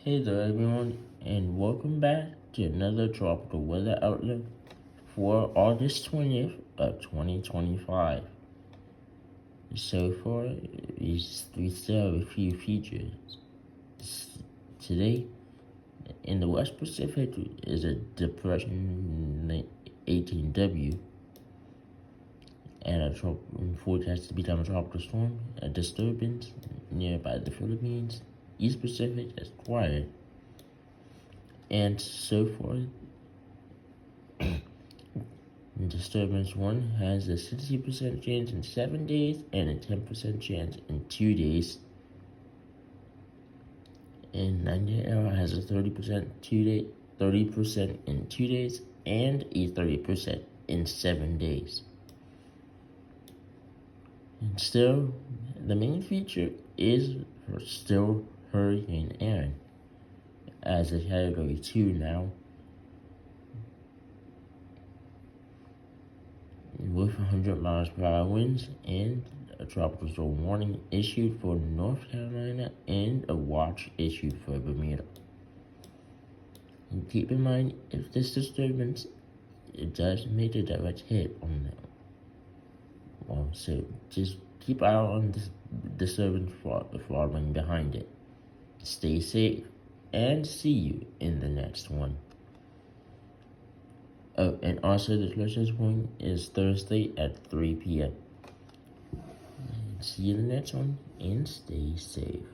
Hey there, everyone, and welcome back to another tropical weather outlook for August 20th of 2025. So far, we still have a few features. Today, in the West Pacific, is a depression 18W and forecast to become a tropical storm, a disturbance nearby the Philippines. East Pacific is quiet. And so far, Disturbance 1 has a 60% chance in 7 days and a 10% chance in 2 days. And 90 Era has a 30% in 2 days and a 30% in 7 days. And still, the main feature is still Hurricane Erin as a Category 2 now, with 100 miles per hour winds and a tropical storm warning issued for North Carolina and a watch issued for Bermuda. And keep in mind, if this disturbance does make a direct hit on them, so just keep an eye on this disturbance following behind it. Stay safe and see you in the next one. Oh, and also the closest point is Thursday at 3 p.m. See you in the next one, and stay safe.